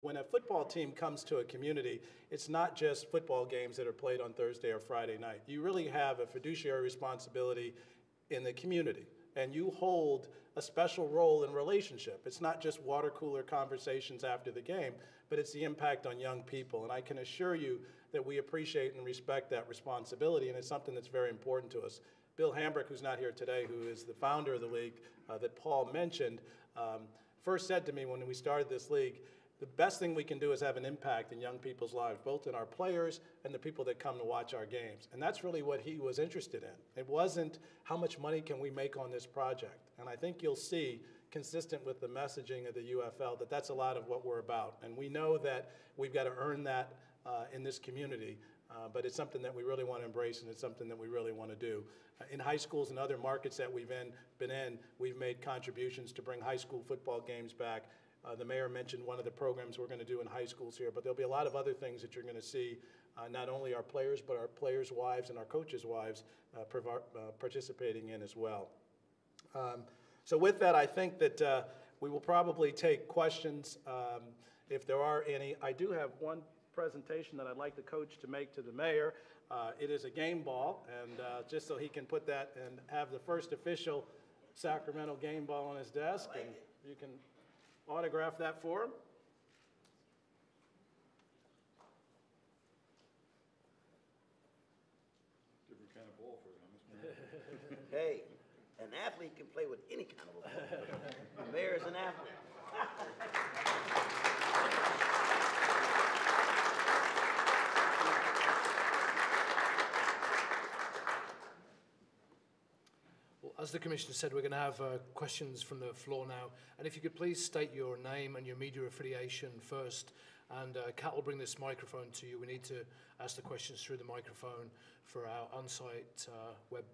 When a football team comes to a community, it's not just football games that are played on Thursday or Friday night. You really have a fiduciary responsibility in the community, and you hold a special role in relationship. It's not just water cooler conversations after the game, but it's the impact on young people. And I can assure you that we appreciate and respect that responsibility, and it's something that's very important to us. Bill Hambrick, who's not here today, who is the founder of the league that Paul mentioned, first said to me when we started this league, the best thing we can do is have an impact in young people's lives, both in our players and the people that come to watch our games. And that's really what he was interested in. It wasn't how much money can we make on this project. And I think you'll see, consistent with the messaging of the UFL, that that's a lot of what we're about. And we know that we've got to earn that in this community, but it's something that we really want to embrace, and it's something that we really want to do. In high schools and other markets that we've been in, we've made contributions to bring high school football games back. The mayor mentioned one of the programs we're going to do in high schools here, but there'll be a lot of other things that you're going to see, not only our players, but our players' wives and our coaches' wives participating in as well. So with that, I think that we will probably take questions if there are any. I do have one presentation that I'd like the coach to make to the mayor. It is a game ball, and just so he can put that and have the first official Sacramento game ball on his desk, and you can autograph that for him. Different kind of ball for him. Hey, an athlete can play with any kind of a ball. The mayor is an athlete. As the Commissioner said, we're going to have questions from the floor now. And if you could please state your name and your media affiliation first. And Kat will bring this microphone to you. We need to ask the questions through the microphone for our on-site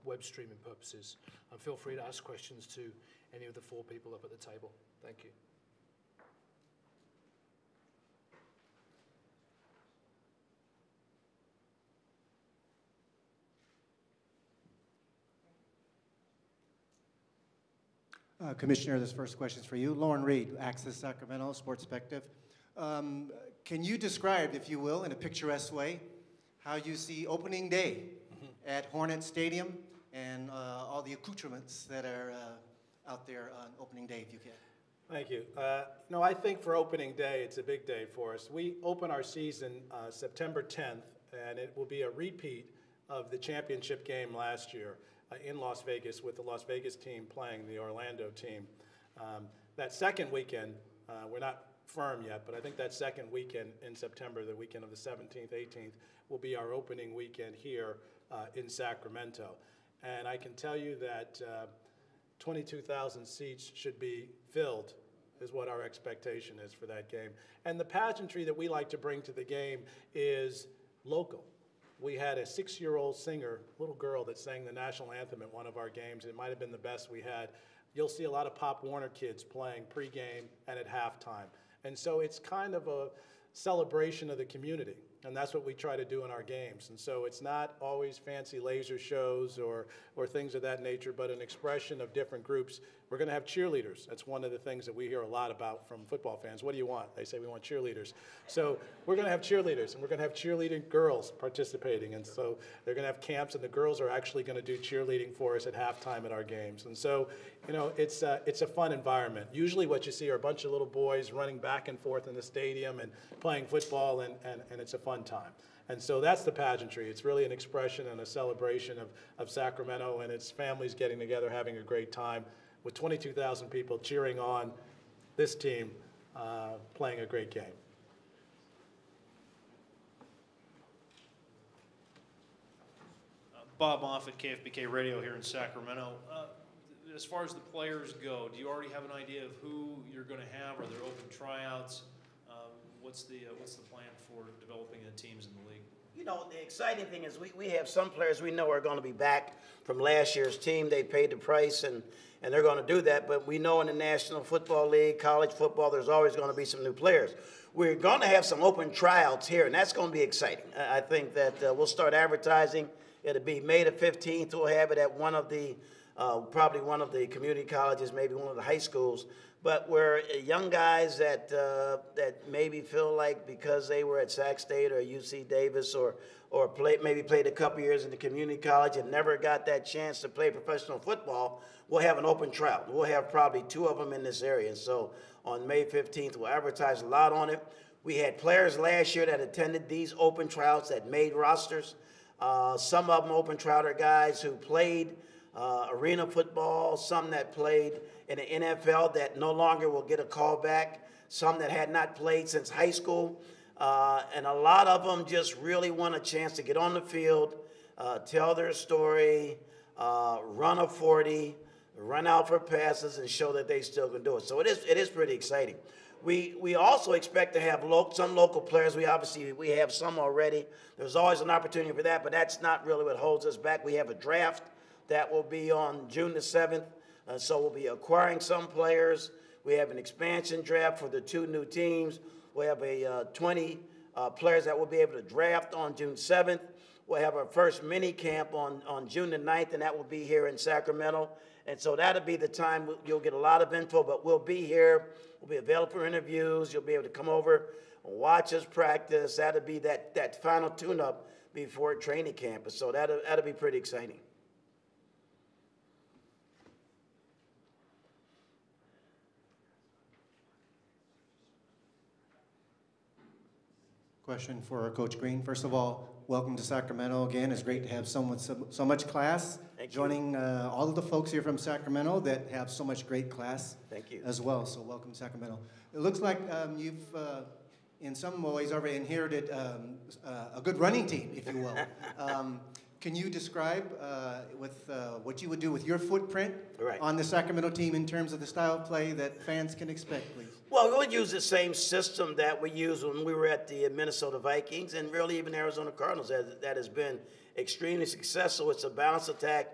web streaming purposes. And feel free to ask questions to any of the four people up at the table. Thank you. Commissioner, this first question is for you. Lauren Reed, Access Sacramento, Sports Perspective. Can you describe, if you will, in a picturesque way, how you see opening day at Hornet Stadium and all the accoutrements that are out there on opening day, if you can? Thank you. No, I think for opening day, it's a big day for us. We open our season September 10th, and it will be a repeat of the championship game last year in Las Vegas, with the Las Vegas team playing the Orlando team. That second weekend, we're not firm yet, but I think that second weekend in September, the weekend of the 17th, 18th, will be our opening weekend here in Sacramento. And I can tell you that 22,000 seats should be filled, is what our expectation is for that game. And the pageantry that we like to bring to the game is local. We had a 6-year-old singer, little girl, that sang the national anthem at one of our games. It might have been the best we had. You'll see a lot of Pop Warner kids playing pregame and at halftime. And so it's kind of a celebration of the community, and that's what we try to do in our games. And so it's not always fancy laser shows or things of that nature, but an expression of different groups. We're going to have cheerleaders. That's one of the things that we hear a lot about from football fans. What do you want? They say we want cheerleaders. So we're going to have cheerleaders, and we're going to have cheerleading girls participating. And so they're going to have camps, and the girls are actually going to do cheerleading for us at halftime at our games. And so, you know, it's a fun environment. Usually what you see are a bunch of little boys running back and forth in the stadium and playing football, and it's a fun time. And so that's the pageantry. It's really an expression and a celebration of Sacramento and its families getting together, having a great time, with 22,000 people cheering on this team playing a great game. Bob Moffitt, KFBK Radio here in Sacramento. As far as the players go, do you already have an idea of who you're going to have? Are there open tryouts? What's the plan for developing the teams in the league? You know, the exciting thing is we have some players we know are going to be back from last year's team. They paid the price, and they're going to do that. But we know in the National Football League, college football, there's always going to be some new players. We're going to have some open tryouts here, and that's going to be exciting. I think that we'll start advertising. It'll be May the 15th. We'll have it at one of the probably one of the community colleges, maybe one of the high schools. but we're young guys that maybe feel like because they were at Sac State or UC Davis or maybe played a couple years in the community college and never got that chance to play professional football, we'll have an open tryout. We'll have probably 2 of them in this area. And so on May 15th, we'll advertise a lot on it. We had players last year that attended these open tryouts that made rosters. Some of them open trouter guys who played arena football, some that played in the NFL that no longer will get a call back, some that had not played since high school, and a lot of them just really want a chance to get on the field, tell their story, run a 40, run out for passes, and show that they still can do it. So it is pretty exciting. We also expect to have some local players. We have some already. There's always an opportunity for that, but that's not really what holds us back. We have a draft that will be on June the 7th. So we'll be acquiring some players. We have an expansion draft for the 2 new teams. We have 20 players that we'll be able to draft on June 7th. We'll have our first mini camp on June the 9th, and that will be here in Sacramento. And so that'll be the time you'll get a lot of info, but we'll be here. We'll be available for interviews. You'll be able to come over and watch us practice. That'll be that final tune-up before training camp. So that'll be pretty exciting. Question for Coach Green. First of all, welcome to Sacramento again. It's great to have someone with so much class. Thank you. Joining all of the folks here from Sacramento that have so much great class. Thank you. As well. So welcome to Sacramento. It looks like you've, in some ways, already inherited a good running team, if you will. Can you describe with what you would do with your footprint on the Sacramento team in terms of the style of play that fans can expect, please? Well, we'll use the same system that we used when we were at the Minnesota Vikings and really even Arizona Cardinals. That has been extremely successful. It's a balanced attack.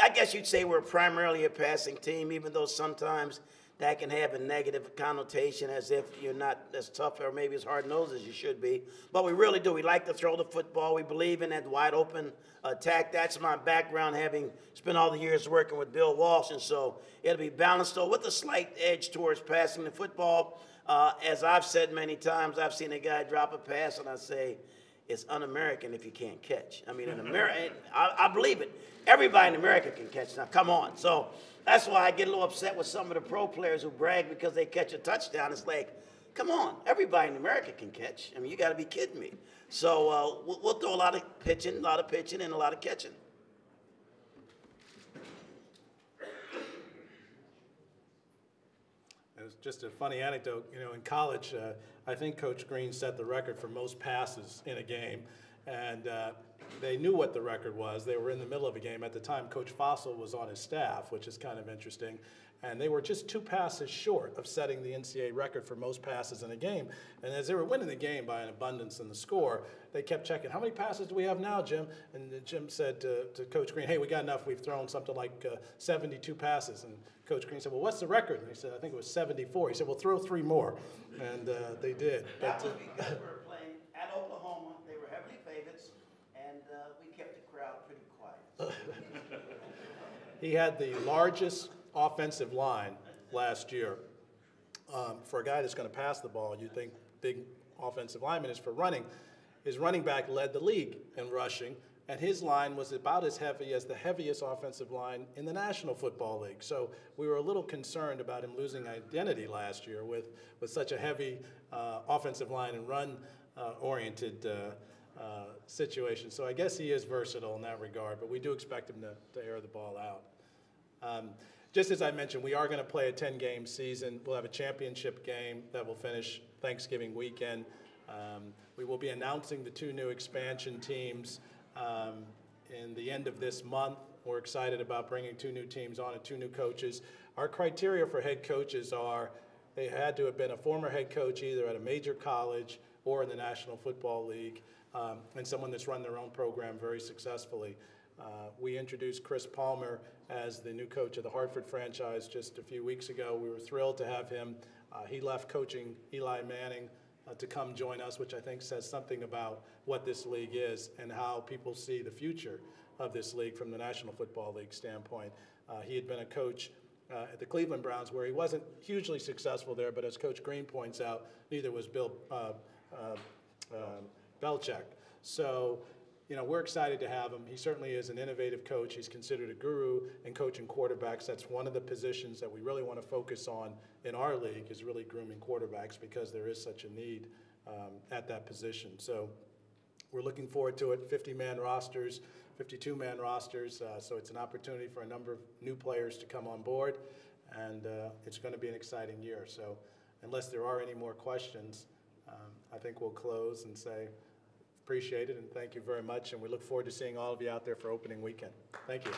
I guess you'd say we're primarily a passing team, even though sometimes that can have a negative connotation as if you're not as tough or maybe as hard-nosed as you should be. But we really do. We like to throw the football. We believe in that wide-open attack. That's my background, having spent all the years working with Bill Walsh. And so it'll be balanced, though, with a slight edge towards passing the football. As I've said many times, I've seen a guy drop a pass, and I say, it's un-American if you can't catch. I mean, in America, I believe it. Everybody in America can catch. Now, come on. So that's why I get a little upset with some of the pro players who brag because they catch a touchdown. It's like, come on, everybody in America can catch. I mean, you got to be kidding me. So we'll throw a lot of pitching, and a lot of catching. It was just a funny anecdote. You know, in college, I think Coach Green set the record for most passes in a game, and they knew what the record was. They were in the middle of a game. At the time, Coach Fossil was on his staff, which is kind of interesting. And they were just 2 passes short of setting the NCAA record for most passes in a game. And as they were winning the game by an abundance in the score, they kept checking, how many passes do we have now, Jim? And Jim said to Coach Green, hey, we got enough. We've thrown something like 72 passes. And Coach Green said, well, what's the record? And he said, I think it was 74. He said, well, throw 3 more. And they did. That was because we were playing at Oklahoma. They were heavily favorites, and we kept the crowd pretty quiet. He had the largest offensive line last year. For a guy that's going to pass the ball, you think big offensive lineman is for running. His running back led the league in rushing, and his line was about as heavy as the heaviest offensive line in the National Football League. So we were a little concerned about him losing identity last year with such a heavy offensive line and run-oriented situation. So I guess he is versatile in that regard, but we do expect him to air the ball out. Just as I mentioned, we are going to play a 10-game season. We'll have a championship game that will finish Thanksgiving weekend. We will be announcing the 2 new expansion teams in the end of this month. We're excited about bringing 2 new teams on and 2 new coaches. Our criteria for head coaches are they had to have been a former head coach either at a major college or in the National Football League, and someone that's run their own program very successfully. We introduced Chris Palmer as the new coach of the Hartford franchise just a few weeks ago. We were thrilled to have him. He left coaching Eli Manning to come join us, which I think says something about what this league is and how people see the future of this league from the National Football League standpoint. He had been a coach at the Cleveland Browns, where he wasn't hugely successful there, but as Coach Green points out, neither was Bill Belichick. So, you know, we're excited to have him. He certainly is an innovative coach. He's considered a guru in coaching quarterbacks. That's one of the positions that we really want to focus on in our league, is really grooming quarterbacks, because there is such a need at that position. So we're looking forward to it. 50-man rosters, 52-man rosters. So it's an opportunity for a number of new players to come on board, and it's going to be an exciting year. So unless there are any more questions, I think we'll close and say appreciate it and thank you very much, and we look forward to seeing all of you out there for opening weekend. Thank you.